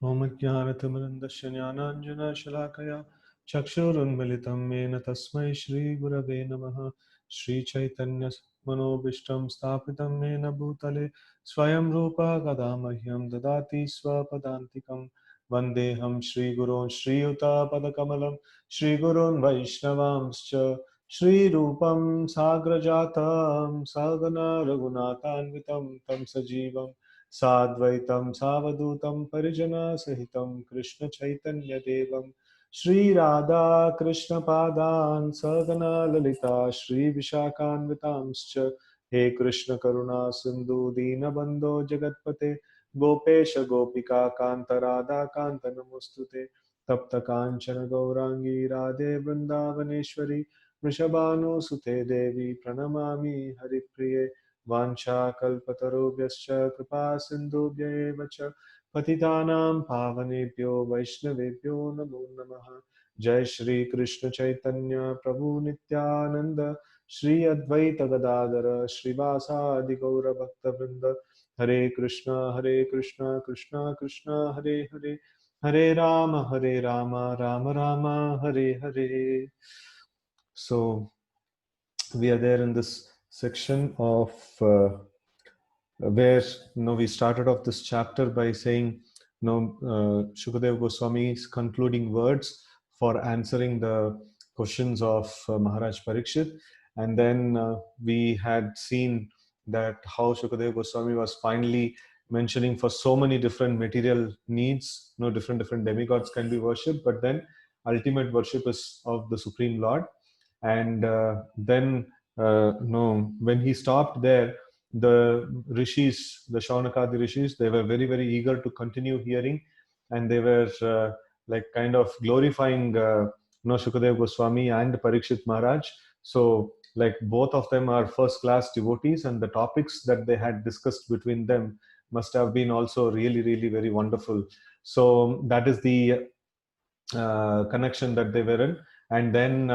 ॐ ज्ञानतिमिरन्दस्य ज्ञानाञ्जनशलाकया चक्षुरुन्मिलितं येन तस्मै श्रीगुरवे नमः। श्रीचैतन्यमनोभीष्टं स्थापितं येन भूतले स्वयं रूपा कदा मह्यं ददाति स्वपदान्तिकं। वन्देऽहं श्रीगुरोन् श्रीयुतापदकमलं श्रीगुरोन् वैष्णवांश्च श्रीरूपं साग्रजातं सहगना रघुनाथान्वितं तं सजीवं साद्वैतं सावधूतं परिजनसहितं कृष्णचैतन्यदेवं श्रीराधा कृष्णपादान् सहगना ललिता श्रीविशाखान्वितांश्च। हे कृष्ण करुणा सिन्धु दीनबन्धो जगत्पते गोपेश गोपिका कान्त राधा कान्त नमोऽस्तुते। तप्त काञ्चन गौराङ्गी राधे वृन्दावनेश्वरी वृषभानुसुते देवी प्रणमामि हरिप्रिये। वाञ्छाकल्पतरुभ्यश्च कृपा सिन्धुभ्य एव च पतितानां पावनेभ्यो वैष्णवेभ्यो नमो नमः। जय श्री कृष्ण चैतन्य प्रभु नित्यानंद श्री अद्वैत गदाधर श्रीवासादि गौर भक्तवृंद। हरे कृष्णा कृष्णा कृष्णा हरे हरे, हरे Ram Ram Ram Hare Hare. So we are there in this section of where we started off this chapter by saying Shukadeva Goswami's concluding words for answering the questions of Maharaj Parikshit, and then we had seen that how Shukadeva Goswami was finally mentioning for so many different material needs, different demigods can be worshipped, but then ultimate worship is of the Supreme Lord. And then when he stopped there, the rishis, the Shaunakadi rishis, they were very, very eager to continue hearing, and they were like kind of glorifying Shukadeva Goswami and Parikshit Maharaj. So like both of them are first class devotees, and the topics that they had discussed between them must have been also really, really very wonderful. So that is the connection that they were in. And then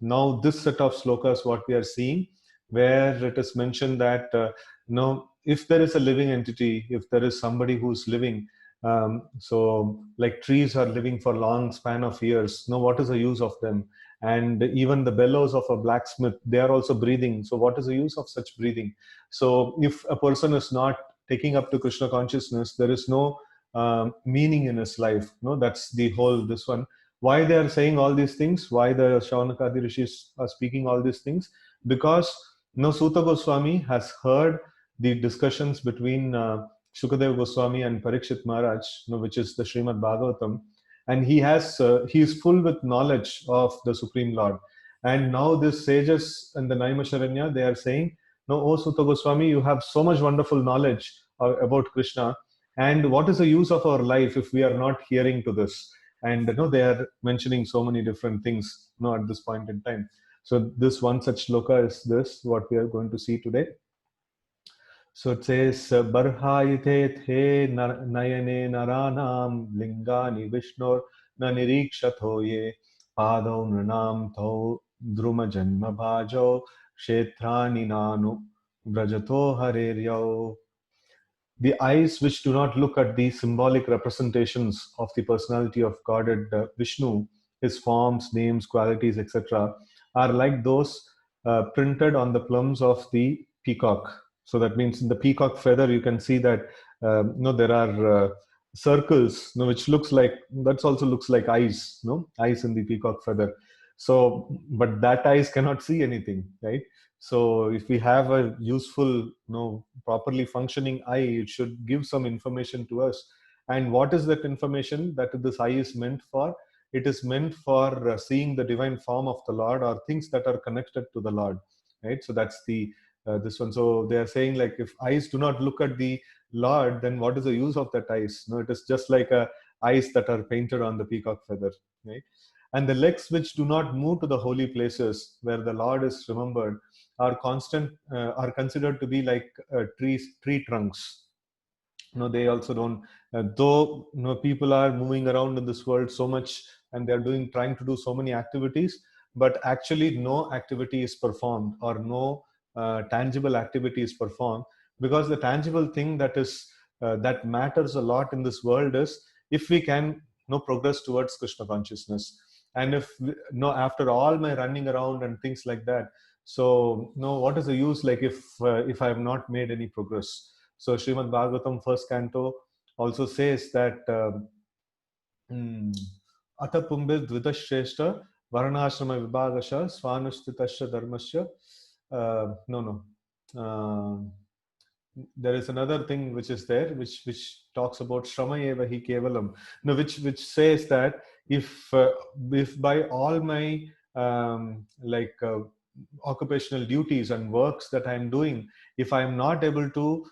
now this set of slokas, what we are seeing, where it is mentioned that if there is a living entity, if there is somebody who's living, so like trees are living for long span of years, what is the use of them? And even the bellows of a blacksmith, they are also breathing. So what is the use of such breathing? So if a person is not taking up to Krishna consciousness, there is no meaning in his life. No, that's the whole this one. Why they are saying all these things? Why the Shaunakadi rishis are speaking all these things? Because Suta Goswami has heard the discussions between Shukadeva Goswami and Parikshit Maharaj, which is the Srimad Bhagavatam, and he is full with knowledge of the Supreme Lord. And now these sages in the Naimasharanya, they are saying, "No, O Suta Goswami, you have so much wonderful knowledge about Krishna. And what is the use of our life if we are not hearing to this?" And they are mentioning so many different things at this point in time. So this one such shloka is this, what we are going to see today. So it says, Barhayite the nayane naranam lingani vishnor na nirikshatho ye padau nranam tau druma janma bhajo kshetrani nanu vrajato hareryau. The eyes which do not look at the symbolic representations of the personality of Godhead Vishnu, his forms, names, qualities, etc., are like those printed on the plumes of the peacock. So that means in the peacock feather, you can see that there are circles, which looks like, that also looks like eyes, eyes in the peacock feather. So, but that eyes cannot see anything, right? So if we have a useful, properly functioning eye, it should give some information to us. And what is that information that this eye is meant for? It is meant for seeing the divine form of the Lord, or things that are connected to the Lord, right? So that's the this one. So they are saying, like, if eyes do not look at the Lord, then what is the use of that eyes? It is just like eyes that are painted on the peacock feather, right? And the legs which do not move to the holy places where the Lord is remembered are considered to be like tree trunks. They also don't, though people are moving around in this world so much, and they're trying to do so many activities, but actually no activity is performed, or no tangible activity is performed, because the tangible thing that matters a lot in this world is if we can progress towards Krishna consciousness. And if after all my running around and things like that, so what is the use, like if I have not made any progress? So Srimad Bhagavatam first canto also says that Ata Pumbir Dvidashreshta Varnashrama Vibhagasha Swanustitasya Dharmasya. No, no. There is another thing which is there, which talks about Shrama Eva Hi Kevalam. No, which says that if by all my occupational duties and works that I am doing, if I am not able to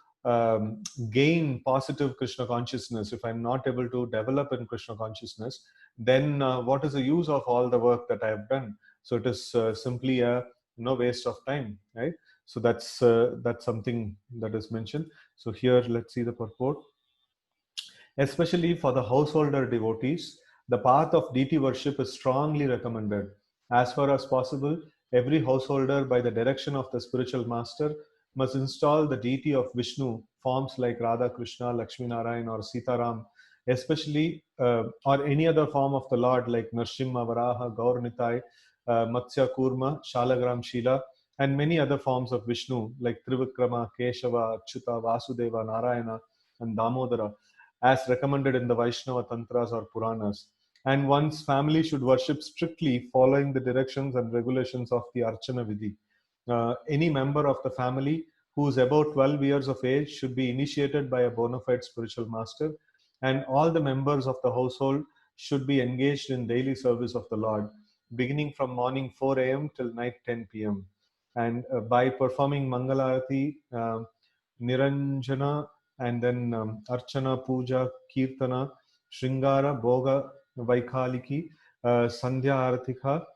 gain positive Krishna consciousness, if I'm not able to develop in Krishna consciousness, then what is the use of all the work that I have done? So it is simply a waste of time, right? So that's something that is mentioned. So here, let's see the purport. Especially for the householder devotees, the path of deity worship is strongly recommended. As far as possible, every householder, by the direction of the spiritual master, must install the deity of Vishnu, forms like Radha Krishna, Lakshmi Narayan, or Sitaram, especially or any other form of the Lord like Narsimha, Varaha, Gaur Nitai, Matsya Kurma, Shalagram Shila, and many other forms of Vishnu like Trivikrama, Keshava, Achyuta, Vasudeva, Narayana, and Damodara, as recommended in the Vaishnava Tantras or Puranas. And one's family should worship strictly following the directions and regulations of the Archana Vidhi. Any member of the family who is about 12 years of age should be initiated by a bona fide spiritual master, and all the members of the household should be engaged in daily service of the Lord, beginning from morning 4 a.m. till night 10 p.m. And by performing Mangalarati, Niranjana, and then Archana, Puja, Kirtana, Shringara, Bhoga, Vaikhaliki, Sandhya Artika,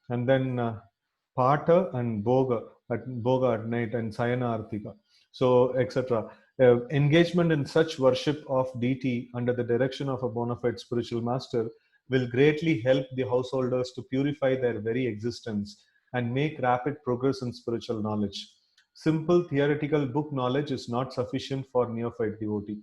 and then Pata and Bhoga at night, and Sayana Artika. So, etc. Engagement in such worship of deity under the direction of a bona fide spiritual master will greatly help the householders to purify their very existence and make rapid progress in spiritual knowledge. Simple theoretical book knowledge is not sufficient for neophyte devotee.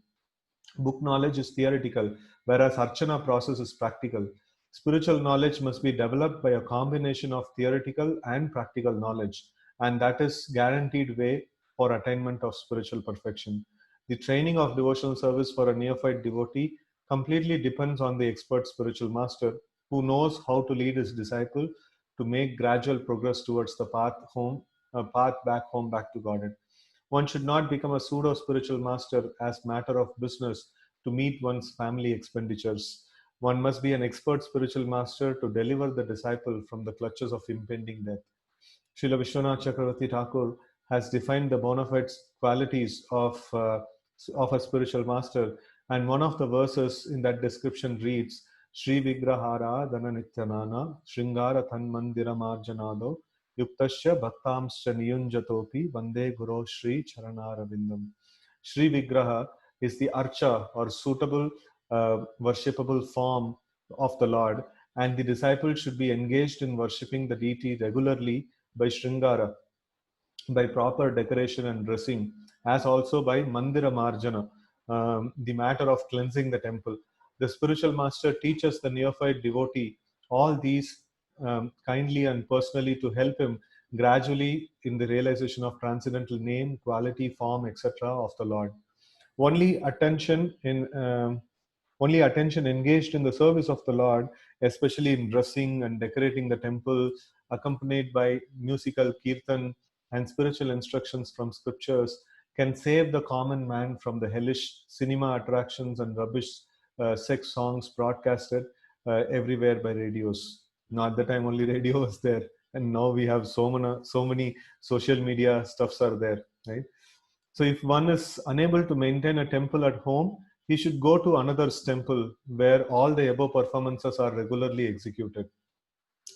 Book knowledge is theoretical, whereas Archana process is practical. Spiritual knowledge must be developed by a combination of theoretical and practical knowledge, and that is guaranteed way for attainment of spiritual perfection. The training of devotional service for a neophyte devotee completely depends on the expert spiritual master who knows how to lead his disciple to make gradual progress towards the path back home, back to Godhead. One should not become a pseudo spiritual master as matter of business to meet one's family expenditures. One must be an expert spiritual master to deliver the disciple from the clutches of impending death. Srila Vishwanath Chakravarti Thakur has defined the bona fide qualities of a spiritual master, and one of the verses in that description reads, Sri Vigrahara Dana Nityanana Shringara Tanmandira Marjanado Yuktasya Bhaktamscha Niyunjatopi Vande Guru Sri Charanaravindam. Sri Vigraha is the archa or suitable worshipable form of the Lord, and the disciple should be engaged in worshipping the deity regularly by Shringara, by proper decoration and dressing, as also by Mandira Marjana, the matter of cleansing the temple. The spiritual master teaches the neophyte devotee all these kindly and personally to help him gradually in the realization of transcendental name, quality, form, etc. of the Lord. Only attention in only attention engaged in the service of the Lord, especially in dressing and decorating the temple, accompanied by musical kirtan and spiritual instructions from scriptures, can save the common man from the hellish cinema attractions and rubbish sex songs broadcasted everywhere by radios. Now, at the time, only radio was there, and now we have so many social media stuffs are there, right? So if one is unable to maintain a temple at home, he should go to another's temple where all the above performances are regularly executed.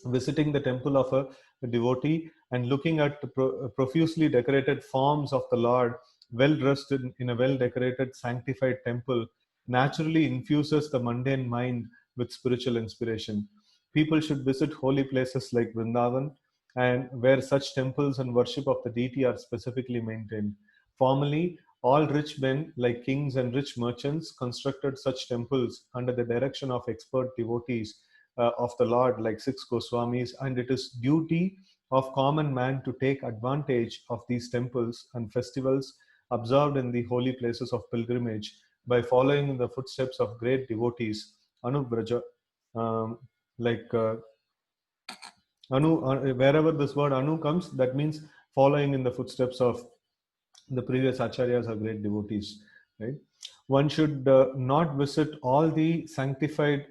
Visiting the temple of a devotee and looking at profusely decorated forms of the Lord, well dressed in a well decorated, sanctified temple, naturally infuses the mundane mind with spiritual inspiration. People should visit holy places like Vrindavan, and where such temples and worship of the deity are specifically maintained. Formally, All rich men, like kings and rich merchants, constructed such temples under the direction of expert devotees of the Lord, like six Goswamis, and it is duty of common man to take advantage of these temples and festivals observed in the holy places of pilgrimage by following in the footsteps of great devotees. Anubraja, um, like Anu, wherever this word Anu comes, that means following in the footsteps of the previous acharyas or great devotees, right? One should not visit all the sanctified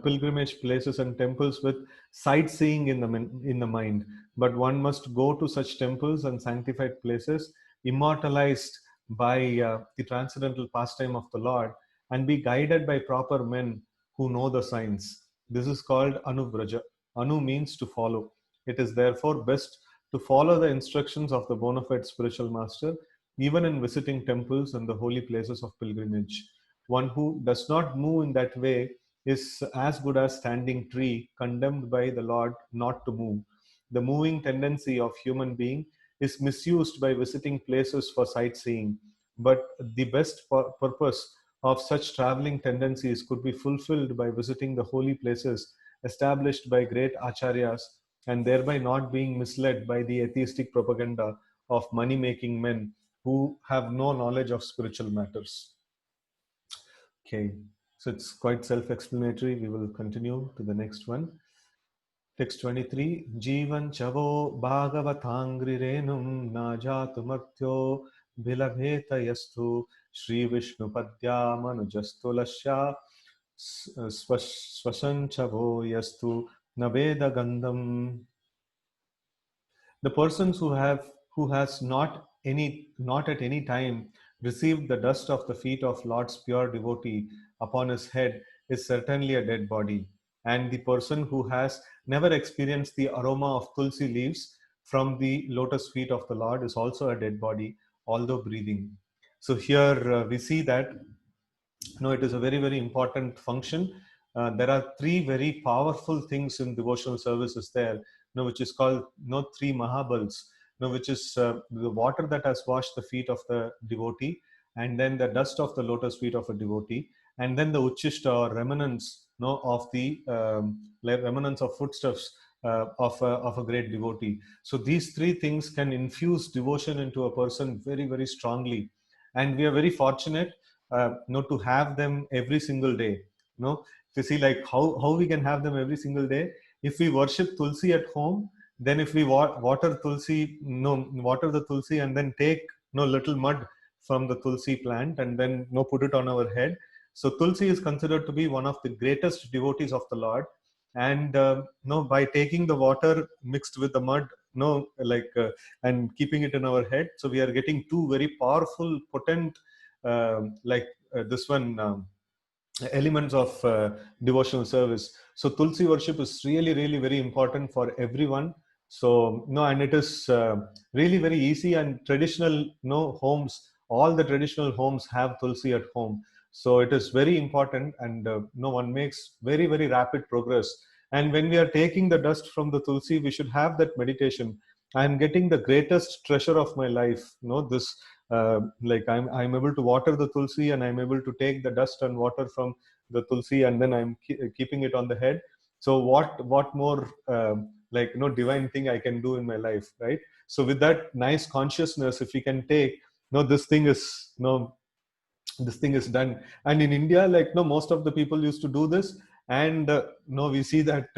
pilgrimage places and temples with sightseeing in the mind, but one must go to such temples and sanctified places immortalized by the transcendental pastime of the Lord and be guided by proper men who know the signs. This is called Anubraja. Anu means to follow. It is therefore best to follow the instructions of the bona fide spiritual master, even in visiting temples and the holy places of pilgrimage. One who does not move in that way is as good as standing tree condemned by the Lord not to move. The moving tendency of human being is misused by visiting places for sightseeing, but the best purpose of such traveling tendencies could be fulfilled by visiting the holy places established by great acharyas and thereby not being misled by the atheistic propaganda of money making men who have no knowledge of spiritual matters. Okay, so it's quite self explanatory. We will continue to the next one. Text 23 Jivan chavo bhagavatangri renum najatumartyo bilabheta yastu Shri Vishnu padya manujastulasya swasanchavo yastu naveda gandham. The persons who has not at any time received the dust of the feet of Lord's pure devotee upon his head is certainly a dead body, and the person who has never experienced the aroma of tulsi leaves from the lotus feet of the Lord is also a dead body, although breathing. So here we see that it is a very, very important function. There are three very powerful things in devotional services there, which is called three Mahabals, which is the water that has washed the feet of the devotee, and then the dust of the lotus feet of a devotee, and then the Uchishta or remnants of the remnants of footsteps of a great devotee. So these three things can infuse devotion into a person very, very strongly. And we are very fortunate to have them every single day. If you see like how we can have them every single day, if we worship Tulsi at home, then if we water Tulsi, water the Tulsi and then take little mud from the Tulsi plant and then put it on our head. So Tulsi is considered to be one of the greatest devotees of the Lord, and by taking the water mixed with the mud, and keeping it in our head, so we are getting two very powerful, potent, this one. Elements of devotional service. So Tulsi worship is really, really very important for everyone. So and it is really very easy, and traditional homes, all the traditional homes have Tulsi at home. So it is very important, and one makes very, very rapid progress. And when we are taking the dust from the Tulsi, we should have that meditation. I am getting the greatest treasure of my life. This I'm able to water the Tulsi, and I'm able to take the dust and water from the Tulsi, and then I'm keeping it on the head. So what more divine thing I can do in my life, right? So with that nice consciousness, if we can take this thing is this thing is done. And in India, most of the people used to do this, and we see that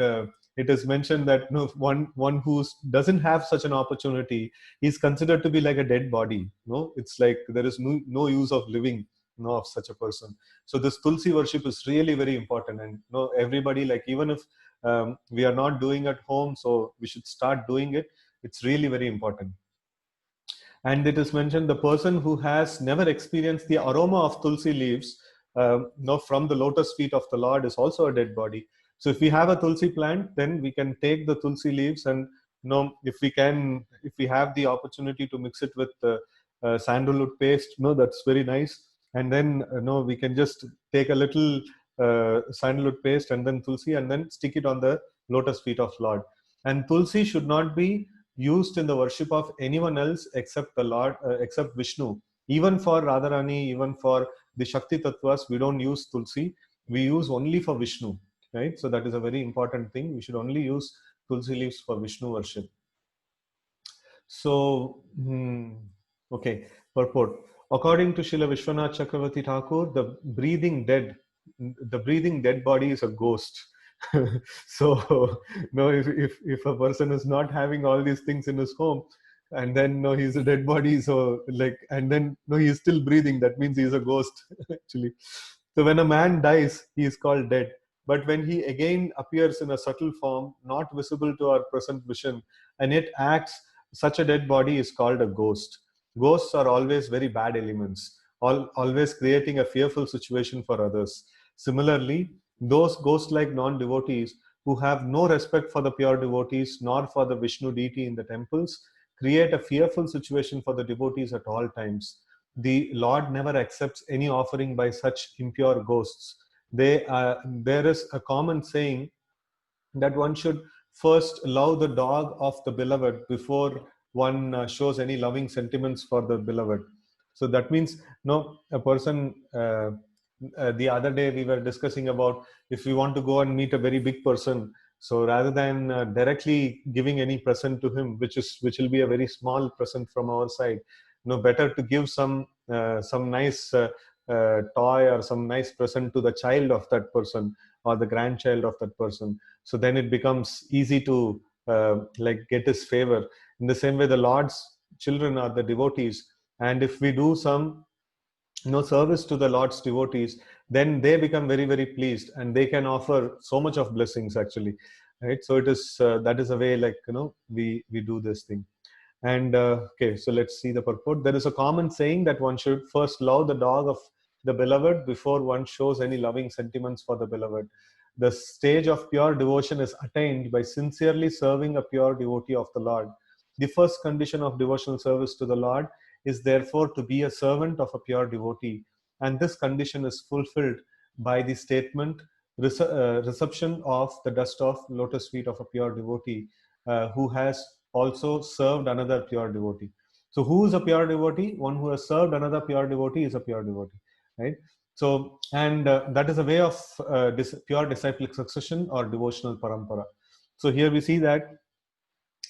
it is mentioned that one who doesn't have such an opportunity is considered to be like a dead body. It's like there is no use of living of such a person. So this Tulsi worship is really very important, and everybody, like, even if we are not doing at home, so we should start doing it. It's really very important. And it is mentioned the person who has never experienced the aroma of Tulsi leaves from the lotus feet of the Lord is also a dead body. So if we have a Tulsi plant, then we can take the Tulsi leaves, and if we have the opportunity to mix it with sandalwood paste, that's very nice. And then we can just take a little sandalwood paste and then Tulsi, and then stick it on the lotus feet of Lord. And Tulsi should not be used in the worship of anyone else except the Lord, except Vishnu. Even for Radharani, even for the Shakti Tattvas, we don't use Tulsi. We use only for Vishnu, right? So that is a very important thing. We should only use Tulsi leaves for Vishnu worship. So, okay, purport. According to Srila Vishwanath Chakravarti Thakur, the breathing dead body is a ghost. So, no, if a person is not having all these things in his home, and then no, he's a dead body, so like, and then no, he's still breathing. That means he's a ghost, actually. So when a man dies, he is called dead. But when he again appears in a subtle form, not visible to our present vision, and it acts, such a dead body is called a ghost. Ghosts are always very bad elements, always creating a fearful situation for others. Similarly, those ghost-like non-devotees who have no respect for the pure devotees nor for the Vishnu deity in the temples create a fearful situation for the devotees at all times. The Lord never accepts any offering by such impure ghosts. There is a common saying that one should first love the dog of the beloved before one shows any loving sentiments for the beloved. So that means, no, a person. The other day we were discussing about if we want to go and meet a very big person. So rather than directly giving any present to him, which will be a very small present from our side, better to give some nice toy or some nice present to the child of that person or the grandchild of that person. So then it becomes easy to like get his favor. In the same way, the Lord's children are the devotees, and if we do some service to the Lord's devotees, then they become very very pleased, and they can offer so much of blessings, actually, right? So it is that is a way, like, we do this thing. And okay, so let's see the purport. There is a common saying that one should first love the dog of the beloved before one shows any loving sentiments for the beloved. The stage of pure devotion is attained by sincerely serving a pure devotee of the Lord. The first condition of devotional service to the Lord is therefore to be a servant of a pure devotee. And this condition is fulfilled by the statement, reception of the dust of lotus feet of a pure devotee who has also served another pure devotee. So who is a pure devotee? One who has served another pure devotee is a pure devotee, right? So, and that is a way of pure disciplic succession or devotional parampara. So here we see that,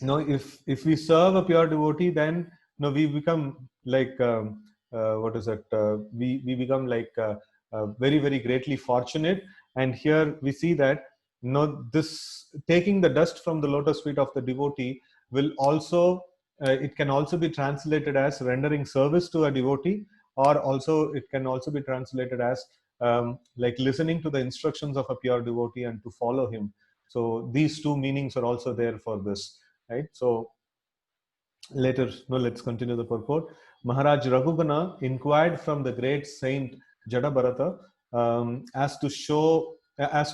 if we serve a pure devotee, then we become like what is it? We become like very very greatly fortunate. And here we see that, this taking the dust from the lotus feet of the devotee will also it can also be translated as rendering service to a devotee, or also it can also be translated as like listening to the instructions of a pure devotee and to follow him. So these two meanings are also there for this, right? So later, no, let's continue the purport. Maharaj Raghugana inquired from the great saint Jadabharata as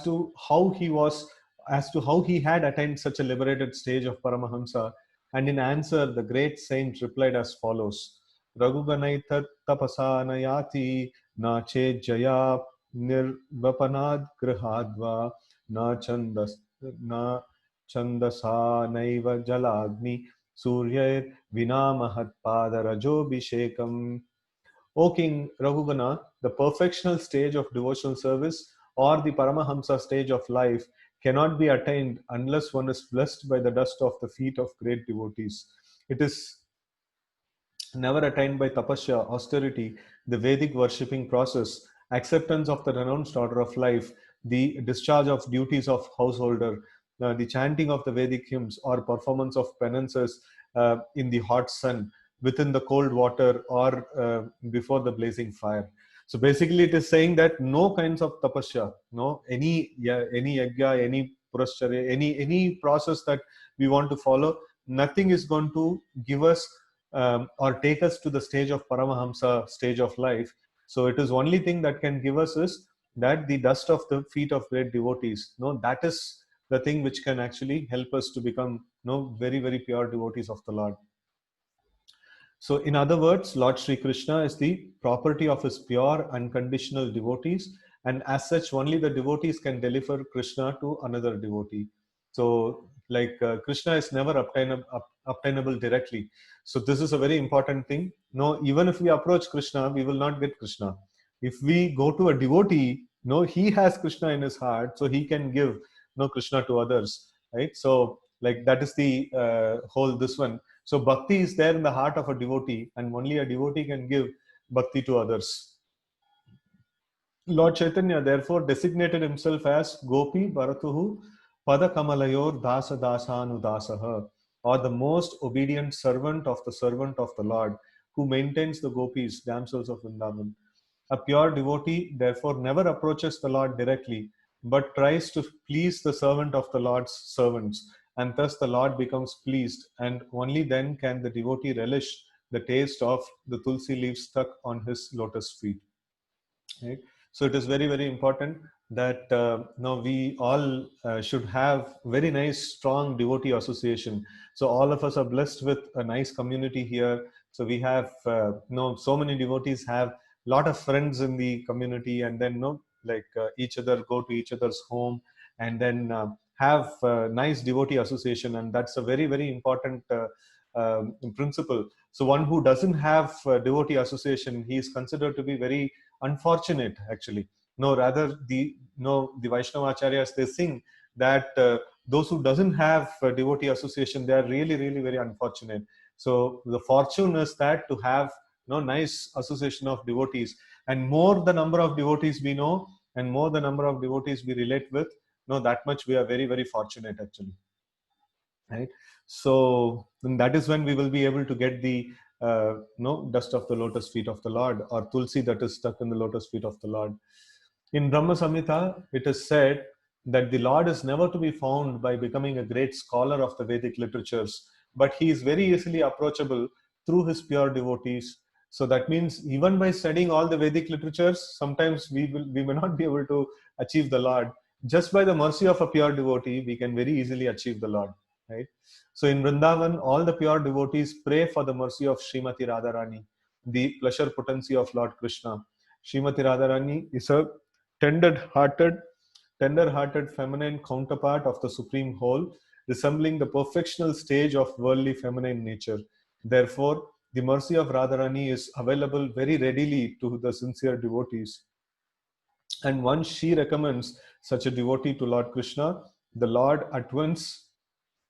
to how he was, as to how he had attained such a liberated stage of Paramahamsa. And in answer, the great saint replied as follows: Raghuganaitat tapasanayati na che jaya nirvapanad grihadva na chandas na chandasa naiva jalagni Surya Vinamahat Padarajobhishekam. O King Raghugana, the perfectional stage of devotional service or the Paramahamsa stage of life cannot be attained unless one is blessed by the dust of the feet of great devotees. It is never attained by tapasya, austerity, the Vedic worshipping process, acceptance of the renounced order of life, the discharge of duties of householder, the chanting of the Vedic hymns, or performance of penances in the hot sun, within the cold water, or before the blazing fire. So basically, it is saying that no kinds of tapasya, no any yajna, any purascharya, any process that we want to follow, nothing is going to give us or take us to the stage of Paramahamsa stage of life. So it is only thing that can give us is that the dust of the feet of great devotees. No, that is the thing which can actually help us to become very very pure devotees of the Lord. So in other words, Lord Sri Krishna is the property of his pure unconditional devotees, and as such only the devotees can deliver Krishna to another devotee. So like Krishna is never obtainable directly. So this is a very important thing. No, even if we approach Krishna, we will not get Krishna. If we go to a devotee, no, he has Krishna in his heart, so he can give no Krishna to others, right? So like that is the whole this one. So bhakti is there in the heart of a devotee, and only a devotee can give bhakti to others. Lord Chaitanya therefore designated himself as Gopi Bharatuhu Pada Kamalayor Dasa Dasanu Dasaha, or the most obedient servant of the Lord, who maintains the gopis, damsels of Vrindavan. A pure devotee therefore never approaches the Lord directly, but tries to please the servant of the Lord's servants, and thus the Lord becomes pleased, and only then can the devotee relish the taste of the tulsi leaves stuck on his lotus feet. Right? So it is very, very important that we all should have very nice, strong devotee association. So all of us are blessed with a nice community here. So we have so many devotees have lot of friends in the community, and then each other go to each other's home, and then have nice devotee association, and that's a very, very important principle. So one who doesn't have devotee association, he is considered to be very unfortunate, actually. No, rather the Vaishnava acharyas, they sing that those who doesn't have devotee association, they are really, really very unfortunate. So the fortune is that to have nice association of devotees, and more the number of devotees we know, and more the number of devotees we relate with, that much we are very, very fortunate, actually. Right? So then that is when we will be able to get the dust of the lotus feet of the Lord, or tulsi that is stuck in the lotus feet of the Lord. In Brahma Samhita, it is said that the Lord is never to be found by becoming a great scholar of the Vedic literatures, but he is very easily approachable through his pure devotees. So that means even by studying all the Vedic literatures, sometimes we may not be able to achieve the Lord. Just by the mercy of a pure devotee, we can very easily achieve the Lord. Right? So in Vrindavan, all the pure devotees pray for the mercy of Srimati Radharani, the pleasure potency of Lord Krishna. Srimati Radharani is a tender-hearted, tender-hearted feminine counterpart of the Supreme Whole, resembling the perfectional stage of worldly feminine nature. Therefore, the mercy of Radharani is available very readily to the sincere devotees. And once she recommends such a devotee to Lord Krishna, the Lord at once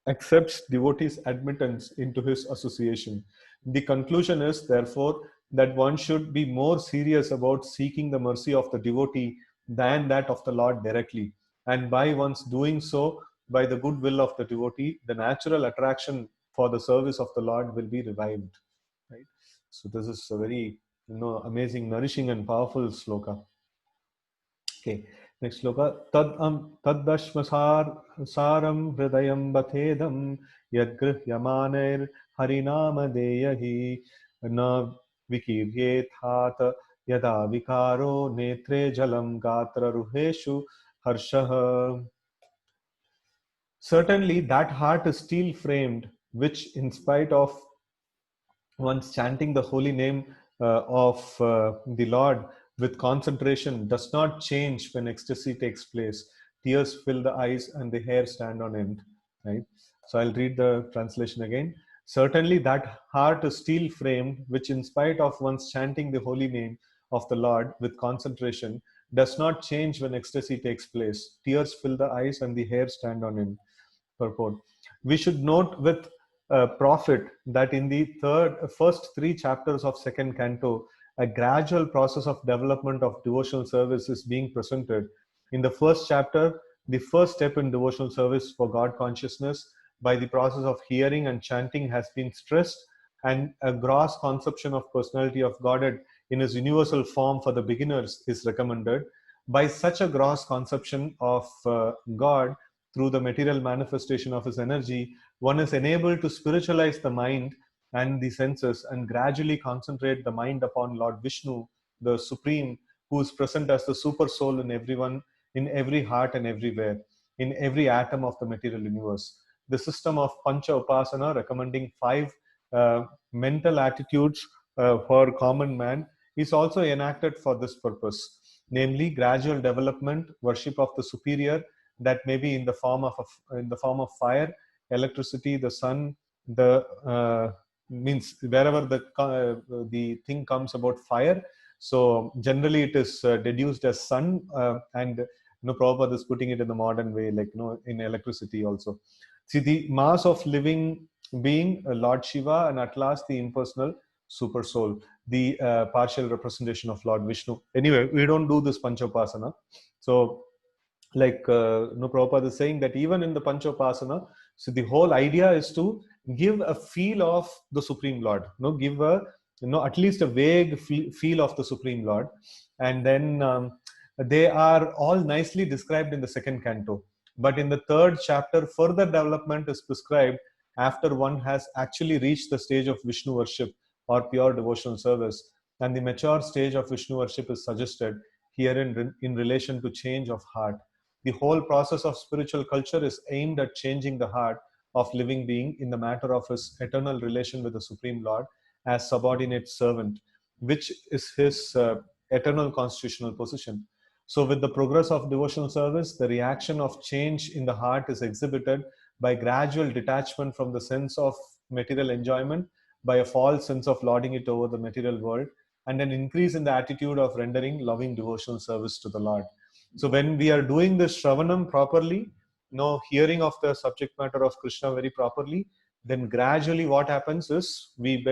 accepts devotees' admittance into his association. The conclusion is, therefore, that one should be more serious about seeking the mercy of the devotee than that of the Lord directly. And by once doing so, by the goodwill of the devotee, the natural attraction for the service of the Lord will be revived. Right? So this is a very amazing, nourishing, and powerful sloka. Okay, next sloka. Taddashmasar saram hridayam bathedam yadgrihyamaner harinama deyahi na vikiryethat yada vikaro netre jalam gatra ruheshu harshah. Certainly that heart is steel framed, which in spite of once chanting the holy name of the Lord with concentration does not change when ecstasy takes place. Tears fill the eyes and the hair stand on end. Right? So I'll read the translation again. Certainly that heart is steel framed, which in spite of once chanting the holy name of the Lord with concentration does not change when ecstasy takes place. Tears fill the eyes and the hair stand on end. Purport. We should note with profit that in the first three chapters of second canto, a gradual process of development of devotional service is being presented. In the first chapter, the first step in devotional service for God consciousness by the process of hearing and chanting has been stressed, and a gross conception of personality of Godhead in his universal form for the beginners is recommended. By such a gross conception of God, through the material manifestation of his energy, one is enabled to spiritualize the mind and the senses and gradually concentrate the mind upon Lord Vishnu, the Supreme, who is present as the super soul in everyone, in every heart and everywhere, in every atom of the material universe. The system of Pancha Upasana, recommending 5 mental attitudes for common man, is also enacted for this purpose, namely gradual development, worship of the superior, that may be in the form of fire, electricity, the sun, the means wherever the thing comes about fire, so generally it is deduced as sun, and Prabhupada is putting it in the modern way, like in electricity also. See, the mass of living being Lord Shiva, and at last the impersonal super soul, the partial representation of Lord Vishnu. Anyway, we don't do this Panchopasana. So like Prabhupada is saying that even in the Panchopasana, so the whole idea is to give a feel of the Supreme Lord, give a at least a vague feel of the Supreme Lord. And then they are all nicely described in the second canto, but in the third chapter further development is prescribed after one has actually reached the stage of Vishnu worship or pure devotional service, and the mature stage of Vishnu worship is suggested here in relation to change of heart. The whole process of spiritual culture is aimed at changing the heart of living being in the matter of his eternal relation with the Supreme Lord as subordinate servant, which is his eternal constitutional position. So, with the progress of devotional service, the reaction of change in the heart is exhibited by gradual detachment from the sense of material enjoyment, by a false sense of lording it over the material world, and an increase in the attitude of rendering loving devotional service to the Lord. So when we are doing this Shravanam properly, hearing of the subject matter of Krishna very properly, then gradually what happens is we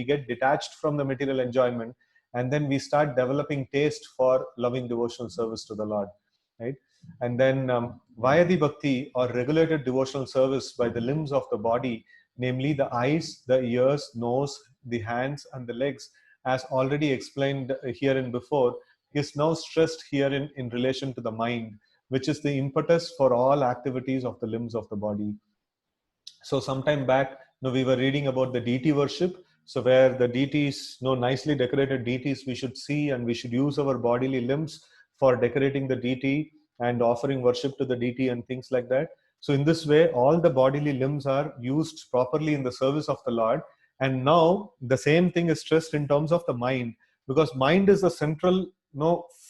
get detached from the material enjoyment, and then we start developing taste for loving devotional service to the Lord, right? And then via the bhakti or regulated devotional service by the limbs of the body, namely the eyes, the ears, nose, the hands, and the legs, as already explained here and before, is now stressed here in relation to the mind, which is the impetus for all activities of the limbs of the body. So sometime back, we were reading about the deity worship. So where the deities, nicely decorated deities, we should see and we should use our bodily limbs for decorating the deity and offering worship to the deity and things like that. So in this way, all the bodily limbs are used properly in the service of the Lord. And now the same thing is stressed in terms of the mind, because mind is the central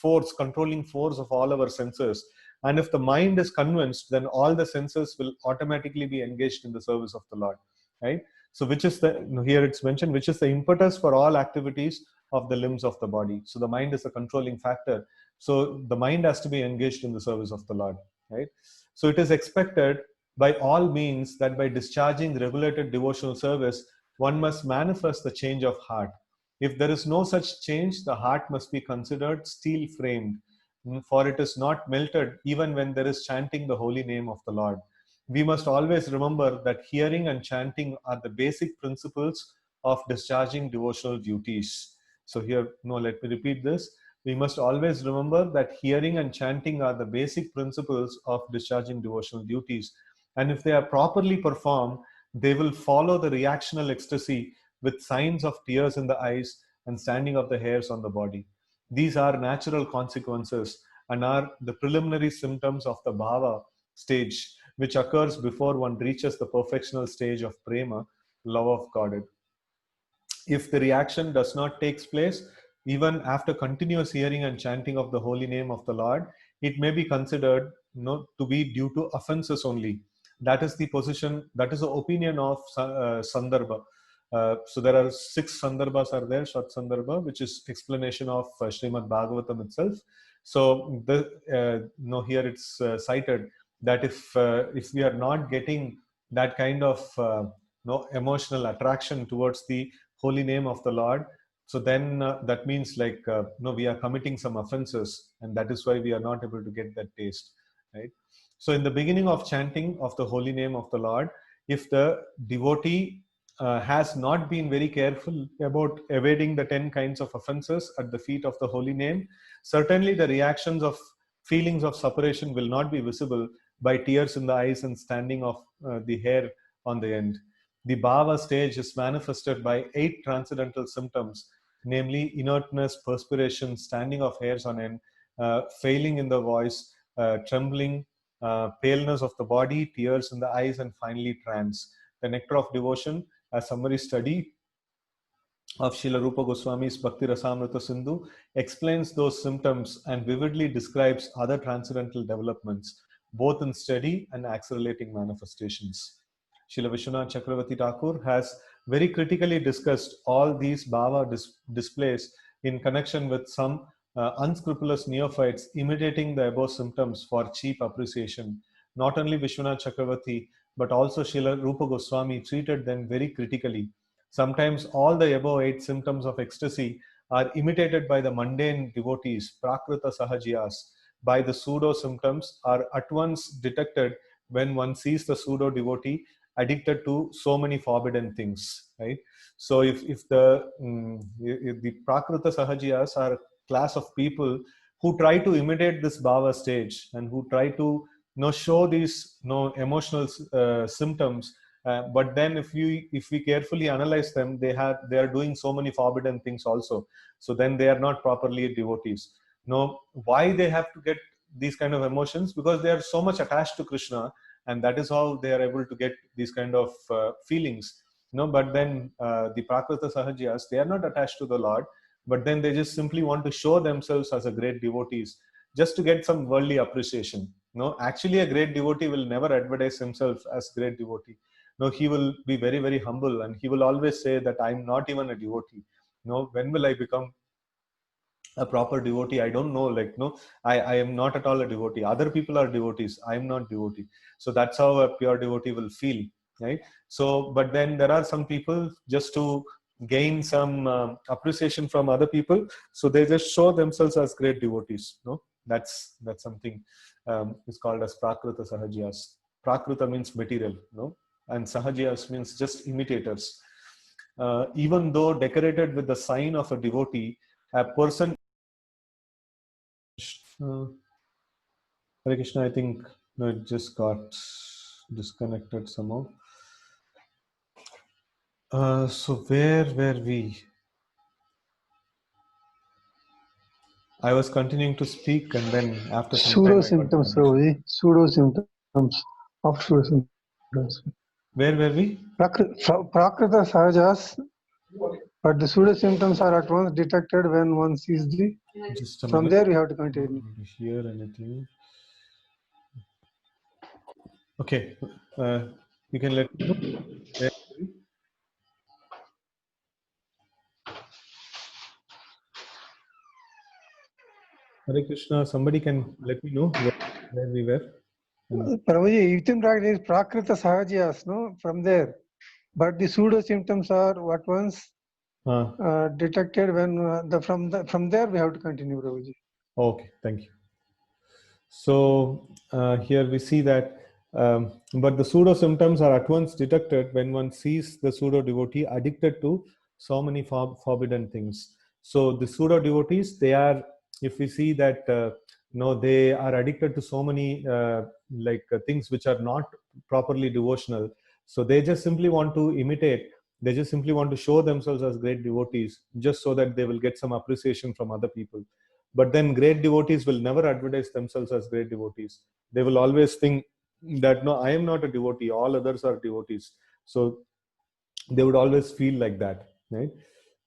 force, controlling force of all our senses. And if the mind is convinced, then all the senses will automatically be engaged in the service of the Lord, right? So which is here it's mentioned, which is the impetus for all activities of the limbs of the body. So the mind is a controlling factor. So the mind has to be engaged in the service of the Lord, right? So it is expected by all means that by discharging regulated devotional service, one must manifest the change of heart. If there is no such change, the heart must be considered steel framed, for it is not melted even when there is chanting the holy name of the Lord. We must always remember that hearing and chanting are the basic principles of discharging devotional duties. So here, let me repeat this. We must always remember that hearing and chanting are the basic principles of discharging devotional duties. And if they are properly performed, they will follow the reactional ecstasy with signs of tears in the eyes and standing of the hairs on the body. These are natural consequences and are the preliminary symptoms of the bhava stage, which occurs before one reaches the perfectional stage of prema, love of God. If the reaction does not take place, even after continuous hearing and chanting of the holy name of the Lord, it may be considered to be due to offenses only. That is the position, that is the opinion of Sandarbha. So there are 6 Sandarbhas are there, Shat Sandarbha, which is explanation of Srimad Bhagavatam itself. So here it's cited that if we are not getting that kind of emotional attraction towards the holy name of the Lord, so then that means like we are committing some offenses, and that is why we are not able to get that taste, right? So in the beginning of chanting of the holy name of the Lord, if the devotee has not been very careful about evading the 10 kinds of offenses at the feet of the holy name, certainly the reactions of feelings of separation will not be visible by tears in the eyes and standing of the hair on the end. The bhava stage is manifested by 8 transcendental symptoms, namely inertness, perspiration, standing of hairs on end, failing in the voice, trembling, paleness of the body, tears in the eyes, and finally trance. The Nectar of Devotion, a summary study of Srila Rupa Goswami's Bhakti Rasamrita Sindhu, explains those symptoms and vividly describes other transcendental developments, both in steady and accelerating manifestations. Srila Vishwanath Chakravarti Thakur has very critically discussed all these bhava displays in connection with some unscrupulous neophytes imitating the above symptoms for cheap appreciation. Not only Vishwanath Chakravarti, but also Srila Rupa Goswami treated them very critically. Sometimes all the above 8 symptoms of ecstasy are imitated by the mundane devotees, prakrita sahajiyas, by the pseudo symptoms are at once detected when one sees the pseudo devotee addicted to so many forbidden things, right? So if the prakrita sahajiyas are a class of people who try to imitate this bhava stage and who try to show these emotional symptoms, but then if we carefully analyze them, they are doing so many forbidden things also. So then they are not properly devotees. Why they have to get these kind of emotions? Because they are so much attached to Krishna, and that is how they are able to get these kind of feelings. But then the prakrita sahajiyas, they are not attached to the Lord, but then they just simply want to show themselves as a great devotees just to get some worldly appreciation. Actually a great devotee will never advertise himself as great devotee. He will be very, very humble, and he will always say that I'm not even a devotee. When will I become a proper devotee? I don't know. I am not at all a devotee. Other people are devotees, I am not devotee. So that's how a pure devotee will feel, right? So but then there are some people, just to gain some appreciation from other people, so they just show themselves as great devotees. That's something is called as prakrita sahajiyas. Prakrita means material, and sahajiyas means just imitators. Even though decorated with the sign of a devotee, a person Hare Krishna, I think it just got disconnected somehow. So where were we? I was continuing to speak, and then after some time Pseudo I got symptoms, disconnected. Prabhuji. Pseudo symptoms of pseudo symptoms. Where were we? Prakrita sahajas, but the pseudo symptoms are at once detected when one sees the. Just a From minute. there, we have to continue. I don't hear anything. Okay, you can let me know. Where were we? Hare Krishna, somebody can let me know where we were. Prabhuji, within bracket is Prakrita sahajas, no? From there. But the pseudo symptoms are at once detected when from there we have to continue, Prabhuji. Okay, thank you. So here we see that, but the pseudo symptoms are at once detected when one sees the pseudo devotee addicted to so many forbidden things. So the pseudo devotees, they are, if we see that, they are addicted to so many things which are not properly devotional. So they just simply want to imitate. They just simply want to show themselves as great devotees, just so that they will get some appreciation from other people. But then great devotees will never advertise themselves as great devotees. They will always think that, no, I am not a devotee, all others are devotees. So they would always feel like that, right?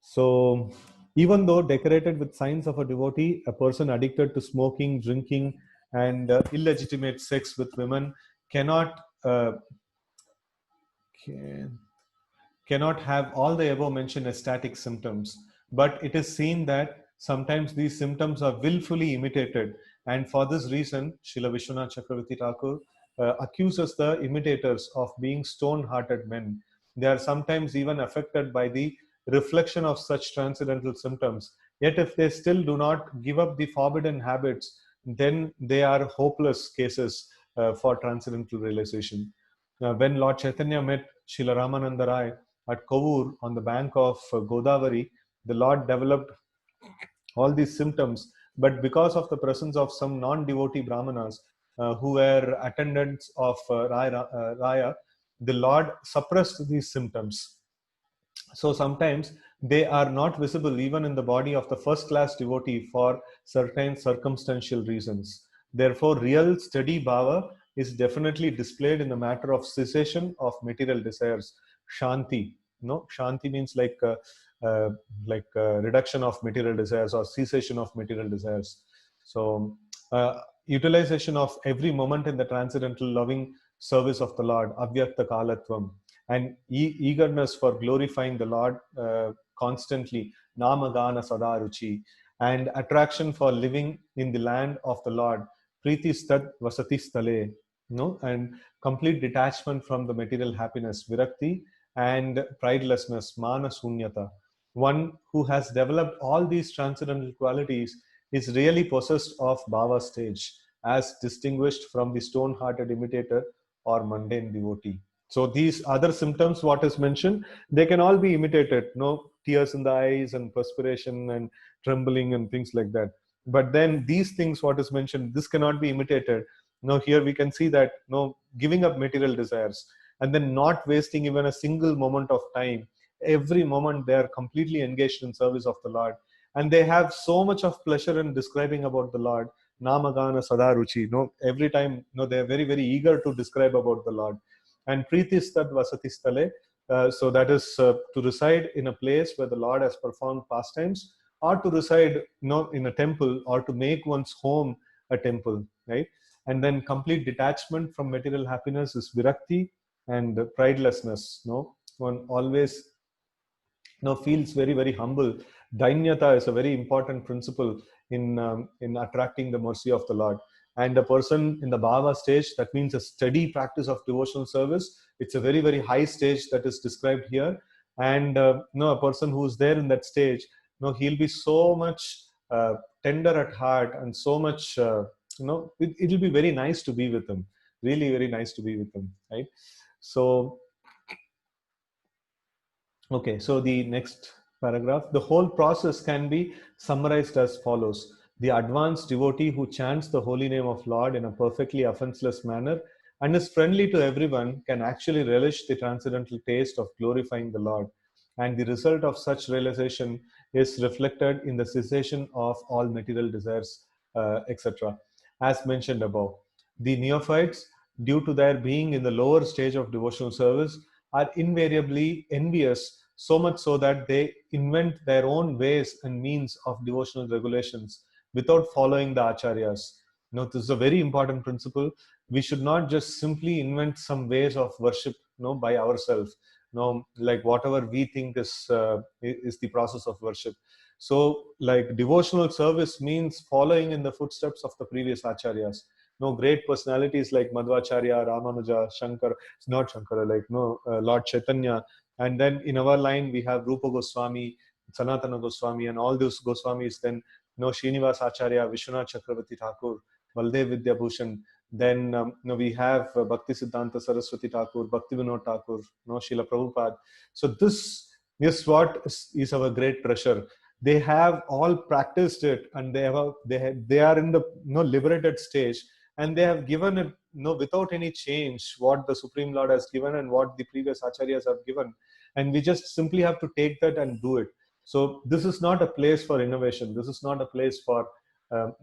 So even though decorated with signs of a devotee, a person addicted to smoking, drinking, and illegitimate sex with women cannot cannot have all the above mentioned ecstatic symptoms. But it is seen that sometimes these symptoms are willfully imitated, and for this reason, Srila Vishwanath Chakravarti Thakur accuses the imitators of being stone-hearted men. They are sometimes even affected by the reflection of such transcendental symptoms. Yet if they still do not give up the forbidden habits, then they are hopeless cases for transcendental realization. When Lord Chaitanya met Srila Ramananda Rai at Kovur on the bank of Godavari, the Lord developed all these symptoms, but because of the presence of some non-devotee brahmanas who were attendants of Raya, the Lord suppressed these symptoms. So sometimes they are not visible even in the body of the first class devotee for certain circumstantial reasons. Therefore, real steady bhava is definitely displayed in the matter of cessation of material desires. Shanti. Shanti means reduction of material desires or cessation of material desires. So utilization of every moment in the transcendental loving service of the Lord, avyakta kalatvam, and eagerness for glorifying the Lord constantly, namagana sadaruchi, and attraction for living in the land of the Lord, priti stad vasati stale, and complete detachment from the material happiness, virakti, and pridelessness, mana sunyata. One who has developed all these transcendental qualities is really possessed of bhava stage, as distinguished from the stone-hearted imitator or mundane devotee. So these other symptoms, what is mentioned, they can all be imitated. No tears in the eyes and perspiration and trembling and things like that. But then these things, what is mentioned, this cannot be imitated. Now here we can see that giving up material desires and then not wasting even a single moment of time. Every moment they are completely engaged in service of the Lord, and they have so much of pleasure in describing about the Lord. Namagana sadaruchi. Every time, they are very, very eager to describe about the Lord. And Pritistad Vasatistale, so that is to reside in a place where the Lord has performed pastimes, or to reside in a temple, or to make one's home a temple, right? And then complete detachment from material happiness is virakti, and pridelessness. One always feels very, very humble. Dainyata is a very important principle in attracting the mercy of the Lord. And a person in the bhava stage, that means a steady practice of devotional service. It's a very, very high stage that is described here. And a person who's there in that stage, he'll be so much tender at heart, and so much it'll be very nice to be with him. Really very nice to be with him, right? So okay, so the next paragraph, the whole process can be summarized as follows. The advanced devotee who chants the holy name of Lord in a perfectly offenseless manner and is friendly to everyone can actually relish the transcendental taste of glorifying the Lord. And the result of such realization is reflected in the cessation of all material desires, etc. As mentioned above, the neophytes, due to their being in the lower stage of devotional service, are invariably envious, so much so that they invent their own ways and means of devotional regulations without following the acharyas. This is a very important principle. We should not just simply invent some ways of worship, by ourselves. Like whatever we think is the process of worship. So, like devotional service means following in the footsteps of the previous acharyas. Great personalities like Madhvacharya, Ramanuja, Shankar, not Shankara, like Lord Chaitanya, and then in our line we have Rupa Goswami, Sanatana Goswami, and all those Goswamis. Then Srinivas Acharya, Vishwanath Chakravarti Thakur, Baldev Vidya Bhushan. Then we have Bhakti Siddhanta Saraswati Thakur, Bhakti Vinod Thakur, Srila Prabhupada. So this is what is our great treasure. They have all practiced it, and they are in the liberated stage, and they have given it without any change what the Supreme Lord has given and what the previous acharyas have given, and we just simply have to take that and do it. So this is not a place for innovation. This is not a place for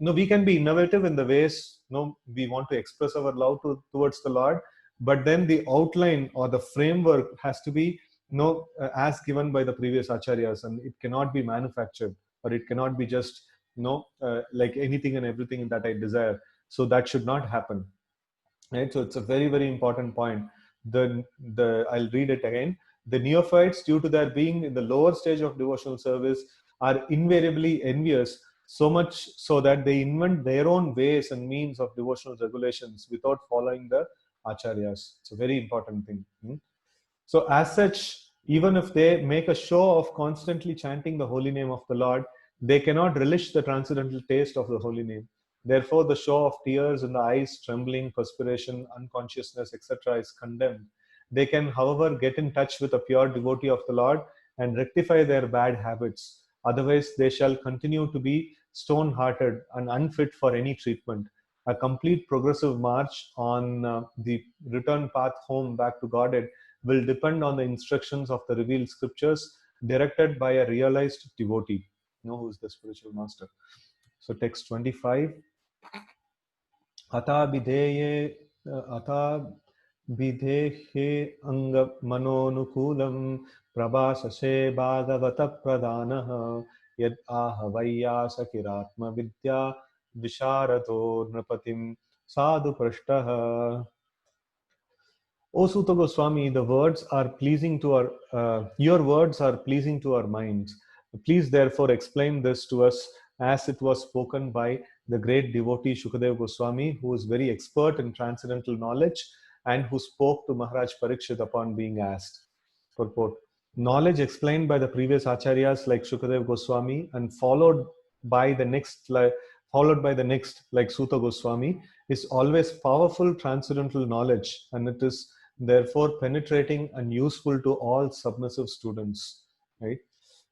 we can be innovative in the ways we want to express our love towards the Lord, but then the outline or the framework has to be as given by the previous acharyas, and it cannot be manufactured, or it cannot be just like anything and everything that I desire. So that should not happen, right? So it's a very, very important point. I'll read it again. The neophytes, due to their being in the lower stage of devotional service, are invariably envious, so much so that they invent their own ways and means of devotional regulations without following the acharyas. It's a very important thing. So as such, even if they make a show of constantly chanting the holy name of the Lord, they cannot relish the transcendental taste of the holy name. Therefore, the show of tears in the eyes, trembling, perspiration, unconsciousness, etc. is condemned. They can, however, get in touch with a pure devotee of the Lord and rectify their bad habits. Otherwise, they shall continue to be stone-hearted and unfit for any treatment. A complete progressive march on the return path home back to Godhead will depend on the instructions of the revealed scriptures directed by a realized devotee. Who is the spiritual master. So text 25. Ata vidhehe anga manonukulam prabhasase bhagavata pradhanah yad ahavayya sakiratma vidya visharado nrapatim sadhu prashtah. O Suta Goswami, the words are pleasing to your words are pleasing to our minds. Please therefore explain this to us as it was spoken by the great devotee Shukadeva Goswami, who is very expert in transcendental knowledge and who spoke to Maharaj Parikshit upon being asked. Purport. Knowledge explained by the previous acharyas like Shukadeva Goswami and followed by the next like Suta Goswami is always powerful transcendental knowledge, and it is therefore penetrating and useful to all submissive students, right?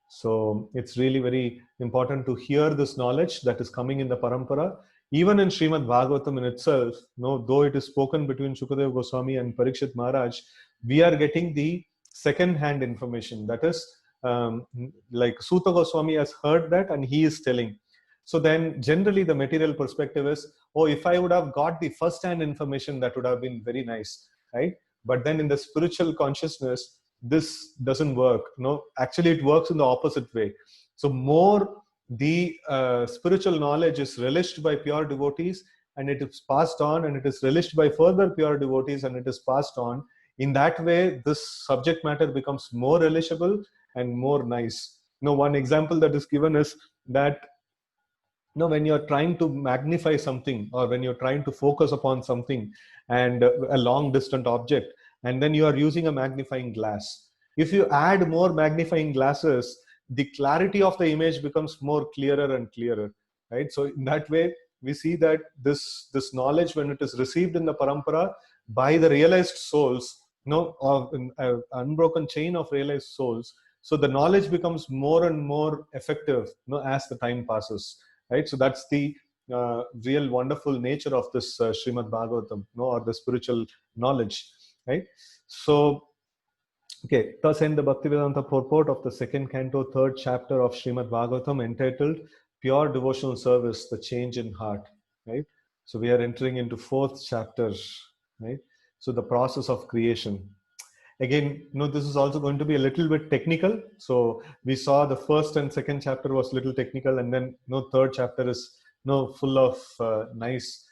So it's really very important to hear this knowledge that is coming in the parampara. Even in Srimad Bhagavatam in itself, though it is spoken between Shukadeva Goswami and Parikshit Maharaj, we are getting the second-hand information. That is, like Suta Goswami has heard that and he is telling. So then generally the material perspective is, oh, if I would have got the first-hand information, that would have been very nice, right? But then in the spiritual consciousness, this doesn't work. Actually it works in the opposite way. So more the spiritual knowledge is relished by pure devotees, and it is passed on, and it is relished by further pure devotees, and it is passed on. In that way, this subject matter becomes more relishable and more nice. One example that is given is that when you're trying to magnify something, or when you're trying to focus upon something and a long distant object, and then you are using a magnifying glass. If you add more magnifying glasses, the clarity of the image becomes more clearer and clearer, right? So in that way, we see that this knowledge, when it is received in the parampara by the realized souls, of an unbroken chain of realized souls, so the knowledge becomes more and more effective, as the time passes. Right, so that's the real wonderful nature of this Srimad Bhagavatam, or the spiritual knowledge, right? So, okay, thus end the Bhaktivedanta purport of the second canto, third chapter of Srimad Bhagavatam, entitled Pure Devotional Service, the Change in Heart, right? So we are entering into fourth chapter, right? So the process of creation. Again, this is also going to be a little bit technical. So we saw the first and second chapter was little technical, and then third chapter is full of nice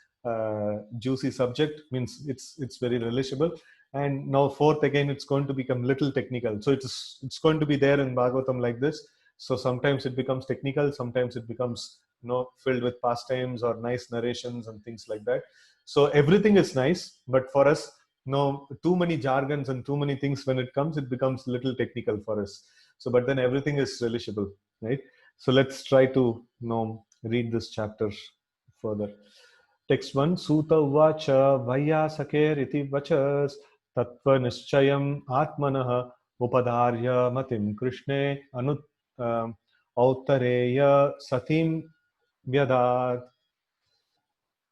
juicy subject, means it's very relishable. And now fourth, again, it's going to become little technical. So it's going to be there in Bhagavatam like this. So sometimes it becomes technical, sometimes it becomes filled with pastimes or nice narrations and things like that. So everything is nice, but for us, too many jargons and too many things, when it comes, it becomes a little technical for us. So but then everything is relishable, right? So let's try to read this chapter further. Text 1. Suta uvacha vayyasaker iti vachas tattva nischayam atmanah upadarya matim krishne anut autareya satim vyadad.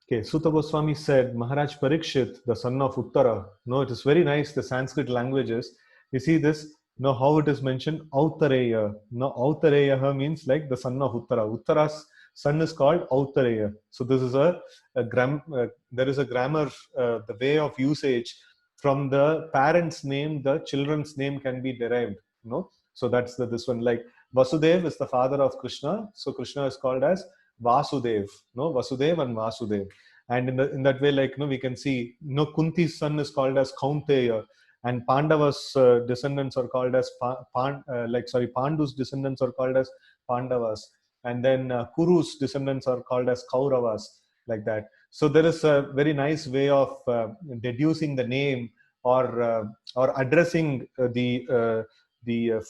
Okay, Suta Goswami said, Maharaj Parikshit, the son of Uttara. It is very nice, the Sanskrit languages. You see this, how it is mentioned, Autareya. Autareya means like the son of Uttara. Uttara's son is called Autareya. So this is there is a grammar, the way of usage. From the parent's name, the children's name can be derived. So that's this one. Like Vasudev is the father of Krishna. So Krishna is called as Vasudev, Vasudev and Vasudev. And in that way, like, we can see, Kunti's son is called as Kaunteya, and Pandava's descendants are called as Pandu's descendants are called as Pandavas, and then Kuru's descendants are called as Kauravas, like that. So there is a very nice way of deducing the name, or addressing the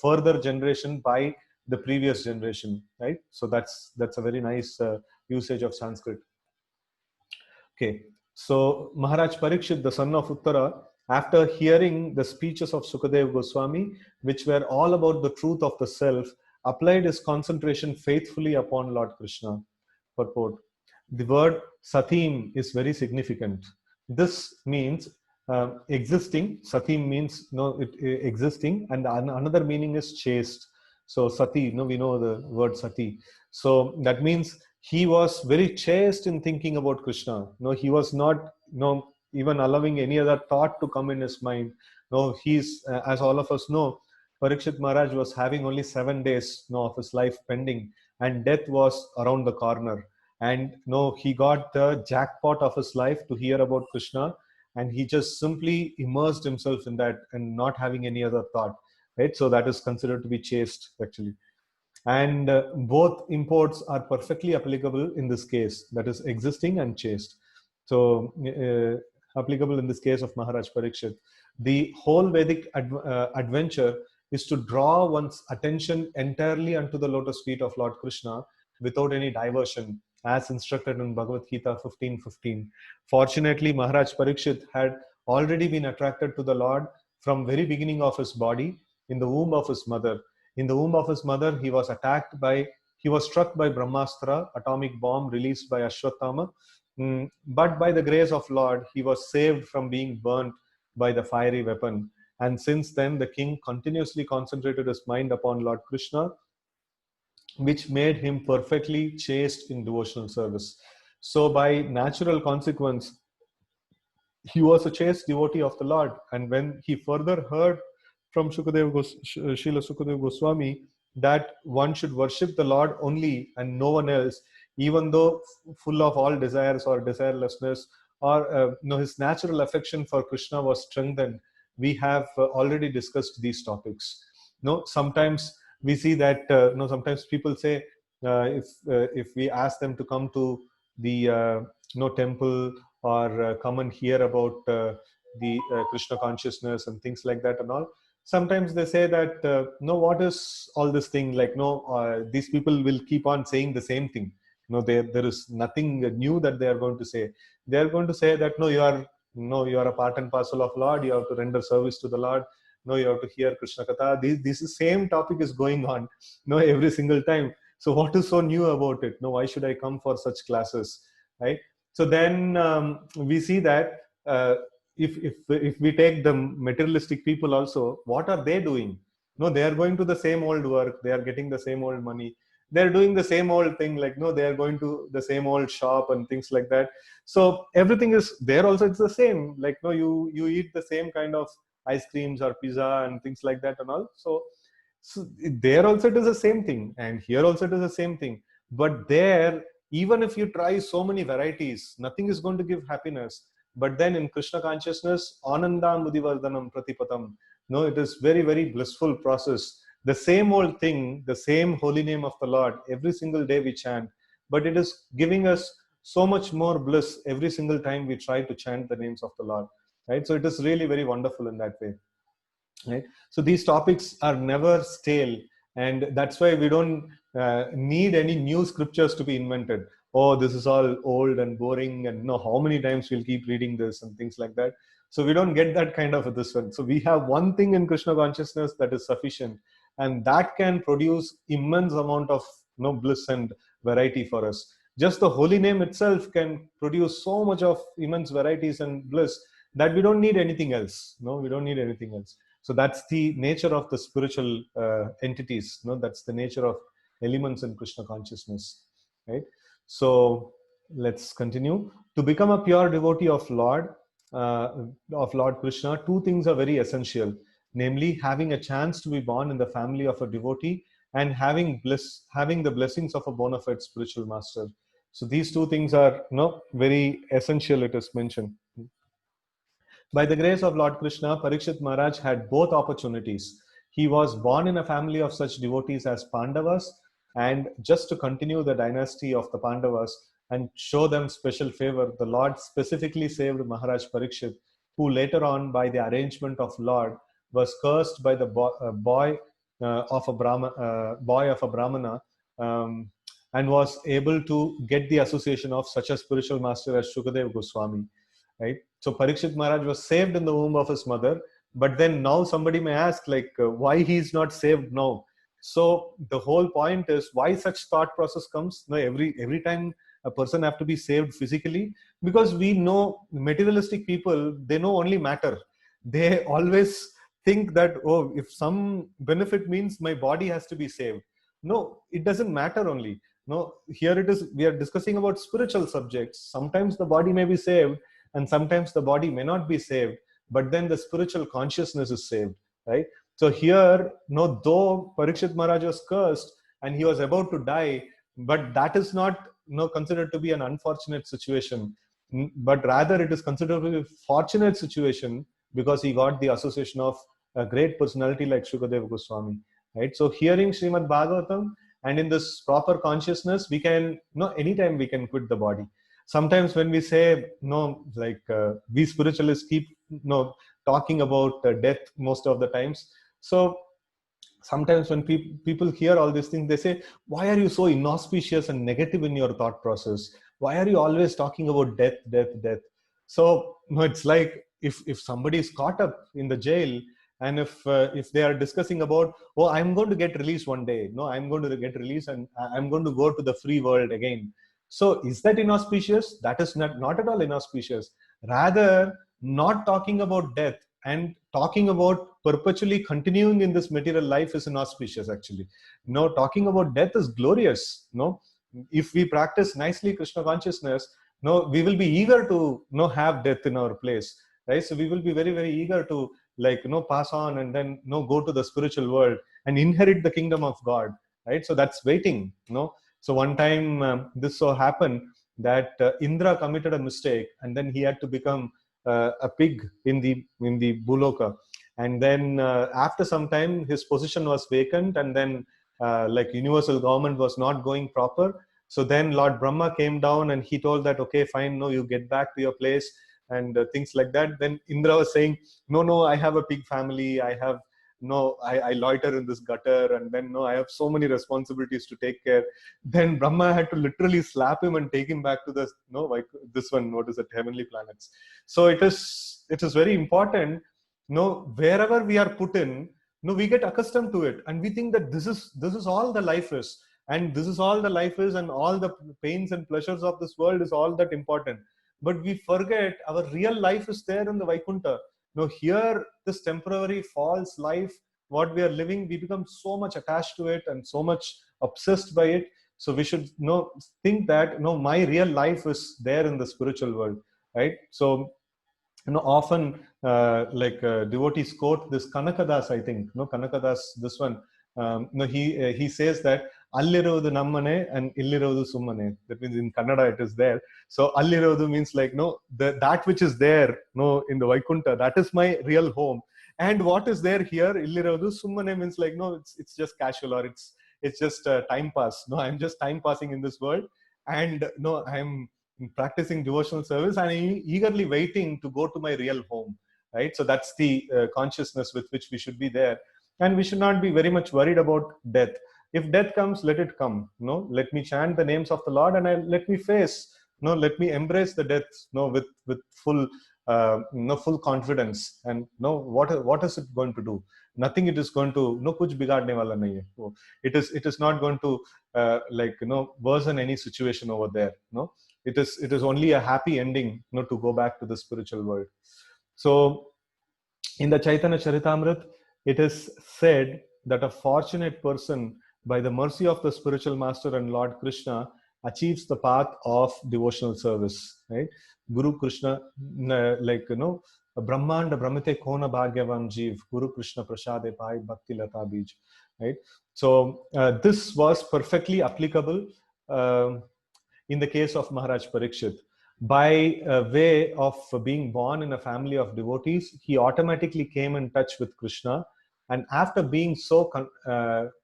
further generation by the previous generation, right? So that's a very nice usage of Sanskrit. Okay, so Maharaj Parikshit, the son of Uttara, after hearing the speeches of Sukadeva Goswami, which were all about the truth of the self, applied his concentration faithfully upon Lord Krishna. Purport. The word satim is very significant. This means existing. Satim means existing, and another meaning is chaste. So sati, we know the word sati. So that means he was very chaste in thinking about Krishna. He was not even allowing any other thought to come in his mind. He's as all of us know, Parikshit Maharaj was having only 7 days of his life pending, and death was around the corner. And he got the jackpot of his life to hear about Krishna. and he just simply immersed himself in that and not having any other thought, right? So that is considered to be chaste, actually. And both imports are perfectly applicable in this case, that is existing and chaste. So applicable in this case of Maharaj Parikshit. The whole Vedic adventure is to draw one's attention entirely unto the lotus feet of Lord Krishna without any diversion, as instructed in Bhagavad Gita 15:15. Fortunately, Maharaj Parikshit had already been attracted to the Lord from very beginning of his body in the womb of his mother. In the womb of his mother, he was struck by Brahmastra, atomic bomb released by Ashwatthama. But by the grace of Lord, he was saved from being burnt by the fiery weapon. And since then, the king continuously concentrated his mind upon Lord Krishna, which made him perfectly chaste in devotional service. So by natural consequence, he was a chaste devotee of the Lord. And when he further heard from Srila Sukadeva Goswami that one should worship the Lord only and no one else, even though full of all desires or desirelessness, or his natural affection for Krishna was strengthened. We have already discussed these topics. Sometimes we see that sometimes people say, if we ask them to come to the temple, or come and hear about the Krishna consciousness and things like that and all, sometimes they say that what is all this thing, like these people will keep on saying the same thing. There is nothing new that they are going to say. They are going to say that you are a part and parcel of Lord, you have to render service to the Lord, you have to hear Krishna Katha. This same topic is going on every single time. So what is so new about it? Why should I come for such classes, right? So then we see that if we take the materialistic people also, what are they doing? They are going to the same old work, they are getting the same old money, they're doing the same old thing, like they are going to the same old shop and things like that. So everything is there also, it's the same, like you eat the same kind of ice creams or pizza and things like that and all. So there also it is the same thing, and here also it is the same thing. But there, even if you try so many varieties, nothing is going to give happiness. But then in Krishna consciousness, Anandam Mudivardhanam Pratipatam, it is very, very blissful process. The same old thing, the same holy name of the Lord, every single day we chant, but it is giving us so much more bliss every single time we try to chant the names of the Lord, right? So it is really very wonderful in that way, right? So these topics are never stale, and that's why we don't need any new scriptures to be invented. Oh, this is all old and boring, and how many times we'll keep reading this and things like that. So we don't get that kind of this one. So we have one thing in Krishna consciousness that is sufficient, and that can produce immense amount of bliss and variety for us. Just the holy name itself can produce so much of immense varieties and bliss that we don't need anything else. We don't need anything else. So that's the nature of the spiritual entities. That's the nature of elements in Krishna consciousness, right? So let's continue. To become a pure devotee of Lord Krishna, two things are very essential. Namely, having a chance to be born in the family of a devotee, and having the blessings of a bona fide spiritual master. So these two things are very essential, it is mentioned. By the grace of Lord Krishna, Parikshit Maharaj had both opportunities. He was born in a family of such devotees as Pandavas, and just to continue the dynasty of the Pandavas and show them special favor, the Lord specifically saved Maharaj Parikshit, who later on, by the arrangement of Lord, was cursed by the boy of a Brahmana, and was able to get the association of such a spiritual master as Sukadeva Goswami. Right? So Parikshit Maharaj was saved in the womb of his mother, but then now somebody may ask, why he is not saved now? So the whole point is, why such thought process comes? Every time a person have to be saved physically, because we know materialistic people, they know only matter. They always think that, if some benefit means my body has to be saved. No, it doesn't matter only. No, here it is, we are discussing about spiritual subjects. Sometimes the body may be saved, and sometimes the body may not be saved, but then the spiritual consciousness is saved, right? So here, though Parikshit Maharaj was cursed and he was about to die, but that is not considered to be an unfortunate situation. but rather it is considered a fortunate situation because he got the association of a great personality like Shukadeva Goswami, right? So hearing Srimad Bhagavatam and in this proper consciousness, we can, anytime we can quit the body. Sometimes when we say, we spiritualists keep, talking about death most of the times. So sometimes when people hear all these things, they say, why are you so inauspicious and negative in your thought process? Why are you always talking about death, death, death? So it's like if somebody is caught up in the jail, and if they are discussing about, oh, I'm going to get released one day, no, I'm going to get released and I'm going to go to the free world again. So is that inauspicious? That is not at all inauspicious. Rather, not talking about death and talking about perpetually continuing in this material life is inauspicious, actually. No, talking about death is glorious. No, if we practice nicely Krishna consciousness, no, we will be eager to have death in our place, right? So we will be very, very eager to pass on and then go to the spiritual world and inherit the kingdom of God, right? So that's waiting. So one time this so happened that Indra committed a mistake, and then he had to become a pig in the Buloka. And then after some time his position was vacant, and then universal government was not going proper. So then Lord Brahma came down and he told that, okay, fine, no, you get back to your place, and things like that. Then Indra was saying, no, I have a pig family, I loiter in this gutter, and then I have so many responsibilities to take care. Then Brahma had to literally slap him and take him back to the this one, what is it, heavenly planets. So it is very important. Wherever we are put in, we get accustomed to it, and we think that this is all the life is, and this is all the life is, and all the pains and pleasures of this world is all that important. But we forget our real life is there in the Vaikuntha. Here, this temporary false life, what we are living, we become so much attached to it and so much obsessed by it. So we should think that my real life is there in the spiritual world, right? So often devotees quote this Kanakadas, I think. Kanakadas, this one. He says that Allirodu Nammane and Illirodu Summane. That means in Kannada it is there. So Allirodu means that which is there in the Vaikuntha, that is my real home. And what is there here, Illirodu Summane, means it's just casual, or it's just time pass. I'm just time passing in this world, and I'm practicing devotional service and eagerly waiting to go to my real home, right? So that's the consciousness with which we should be there, and we should not be very much worried about death. If death comes, let it come. Let me chant the names of the Lord, and let me face. Let me embrace the death. With full full confidence. And what is it going to do? Nothing. It is going to kuch bigadne wala nahi hai. So it is not going to worsen any situation over there. It is only a happy ending, to go back to the spiritual world. So in the Chaitanya Charitamrita, it is said that a fortunate person, by the mercy of the spiritual master and Lord Krishna, achieves the path of devotional service, right? Guru Krishna, Brahmanda Brahmate Kona Bhagyavan Jeev, Guru Krishna Prasade Pai Bhakti Lata Bij, right? So this was perfectly applicable in the case of Maharaj Parikshit. By way of being born in a family of devotees, he automatically came in touch with Krishna, and after being so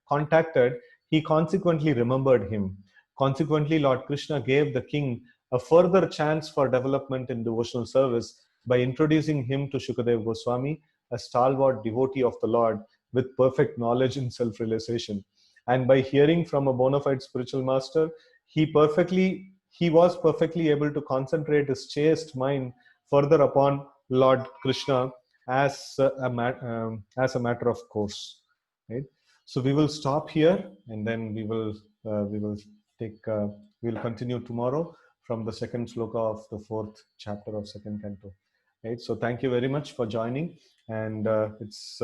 contacted, he consequently remembered him. Consequently, Lord Krishna gave the king a further chance for development in devotional service by introducing him to Shukadeva Goswami, a stalwart devotee of the Lord with perfect knowledge in self-realization. And by hearing from a bona fide spiritual master, he was perfectly able to concentrate his chaste mind further upon Lord Krishna as a matter of course, right? So we will stop here, and then we will continue tomorrow from the second sloka of the fourth chapter of second canto, right? So thank you very much for joining, and it's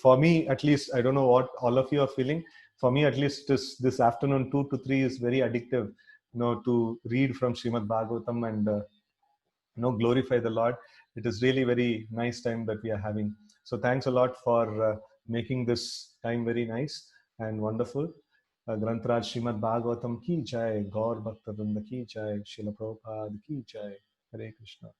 for me at least, I don't know what all of you are feeling. For me at least, this afternoon 2 to 3 is very addictive, to read from Srimad Bhagavatam and glorify the Lord. It is really very nice time that we are having. So thanks a lot for making this time very nice and wonderful. ग्रंथराज Shrimad Bhagavatam की जय, गौर भक्त वृंद की जय, शिल प्रभुपाद की जय। हरे कृष्णा।